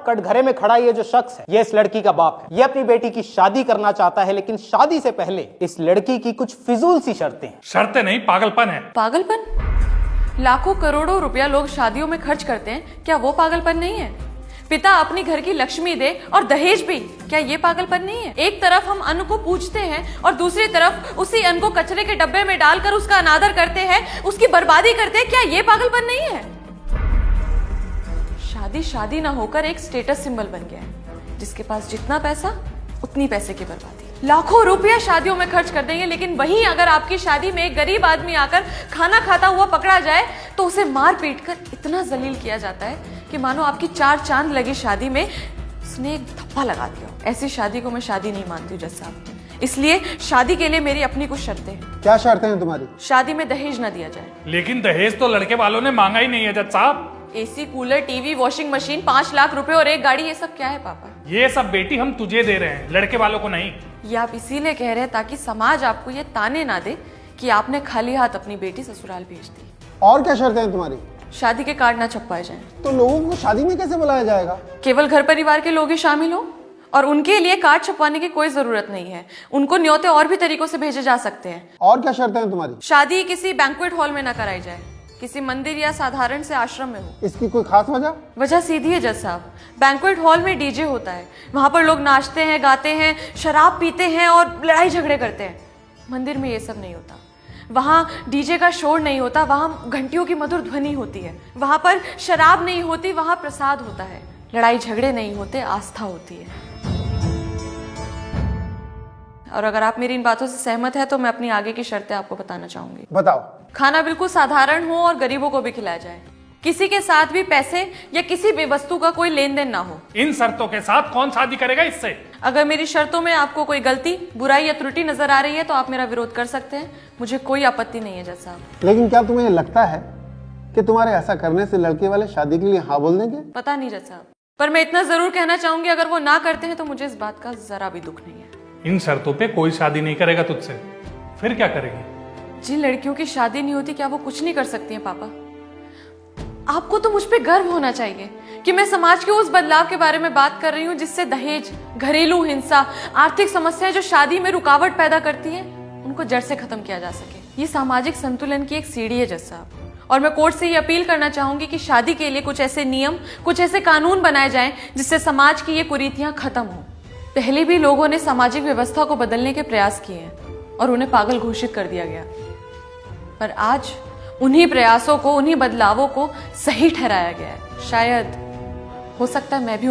कटघरे में खड़ा ये जो शख्स है, ये इस लड़की का बाप है। ये अपनी बेटी की शादी करना चाहता है, लेकिन शादी से पहले इस लड़की की कुछ फिजूल सी शर्तें हैं। शर्तें नहीं, पागलपन है। पागलपन? लाखों करोड़ों रुपया लोग शादियों में खर्च करते हैं, क्या वो पागलपन नहीं है? पिता अपनी घर की लक्ष्मी दे और दहेज भी, क्या ये पागलपन नहीं है? एक तरफ हम अन्न को पूजते हैं और दूसरी तरफ उसी अन्न को कचरे के डब्बे में डालकर उसका अनादर करते हैं, उसकी बर्बादी करते हैं, क्या ये पागलपन नहीं है? शादी शादी ना होकर एक स्टेटस सिंबल बन गया है। जिसके पास जितना पैसा उतनी पैसे की बर्बादी। लाखों रुपया शादियों में खर्च कर देंगे, लेकिन वहीं अगर आपकी शादी में एक गरीब आदमी आकर खाना खाता हुआ पकड़ा जाए तो उसे मार पीट कर इतना जलील किया जाता है कि मानो आपकी 4 चांद लगी शादी में उसने एक धप्पा लगा दिया। ऐसी शादी को मैं शादी नहीं मानती हूँ जज साहब। इसलिए शादी के लिए मेरी अपनी कुछ शर्तें हैं। क्या शर्तें हैं तुम्हारी? शादी में दहेज ना दिया जाए। लेकिन दहेज तो लड़के वालों ने मांगा ही नहीं है जज साहब। AC, cooler, TV, washing machine, 5 lakh रुपए और एक गाड़ी, ये सब क्या है पापा? ये सब बेटी हम तुझे दे रहे हैं, लड़के वालों को नहीं। ये आप इसीलिए कह रहे हैं ताकि समाज आपको ये ताने ना दे कि आपने खाली हाथ अपनी बेटी ससुराल भेज दी। और क्या शर्तें हैं तुम्हारी? शादी के कार्ड ना छपवाए जाएं। तो लोगों को शादी में कैसे बुलाया जाएगा? केवल घर परिवार के लोग ही शामिल हो और उनके लिए कार्ड छपवाने की कोई जरूरत नहीं है। उनको न्योते और भी तरीकों से भेजे जा सकते हैं। और क्या शर्तें हैं तुम्हारी? शादी किसी बैंक्वेट हॉल में ना कराई जाए, किसी मंदिर या साधारण से आश्रम में हो। इसकी कोई खास वजह? वजह सीधी है जज साहब। बैंक्वेट हॉल में डीजे होता है, वहां पर लोग नाचते हैं, गाते हैं, शराब पीते हैं और लड़ाई झगड़े करते हैं। मंदिर में ये सब नहीं होता। वहां डीजे का शोर नहीं होता, वहां घंटियों की मधुर ध्वनि होती है। वहां पर शराब नहीं होती, वहां प्रसाद होता है। लड़ाई झगड़े नहीं होते, आस्था होती है। और अगर आप मेरी इन बातों से सहमत है तो मैं अपनी आगे की शर्तें आपको बताना चाहूंगी। बताओ। खाना बिल्कुल साधारण हो और गरीबों को भी खिलाया जाए। किसी के साथ भी पैसे या किसी भी वस्तु का कोई लेन देन ना हो। इन शर्तों के साथ कौन शादी करेगा इससे? अगर मेरी शर्तों में आपको कोई गलती, बुराई या त्रुटि नजर आ रही है तो आप मेरा विरोध कर सकते हैं, मुझे कोई आपत्ति नहीं है जज साहब। लेकिन क्या तुम्हें लगता है कि तुम्हारे ऐसा करने से लड़के वाले शादी के लिए हाँ बोल देंगे? पता नहीं जज साहब, पर मैं इतना जरूर कहना चाहूंगी, अगर वो ना करते हैं तो मुझे इस बात का जरा भी दुख नहीं है। इन शर्तों पे कोई शादी नहीं करेगा तुझसे, फिर क्या करेगी? जिन लड़कियों की शादी नहीं होती क्या वो कुछ नहीं कर सकती हैं पापा? आपको तो मुझ पे गर्व होना चाहिए कि मैं समाज के उस बदलाव के बारे में बात कर रही हूँ जिससे दहेज, घरेलू हिंसा, आर्थिक समस्याएं जो शादी में रुकावट पैदा करती हैं, उनको जड़ से खत्म किया जा सके। ये सामाजिक संतुलन की एक सीढ़ी है जज साहब। और मैं कोर्ट से ये अपील करना चाहूंगी कि शादी के लिए कुछ ऐसे नियम, कुछ ऐसे कानून बनाए जाएं जिससे समाज की ये कुरीतियां खत्म हो। पहले भी लोगों ने सामाजिक व्यवस्था को बदलने के प्रयास किए हैं और उन्हें पागल घोषित कर दिया गया, पर आज उन्हीं प्रयासों को, उन्हीं बदलावों को सही ठहराया गया है। शायद हो सकता है मैं भी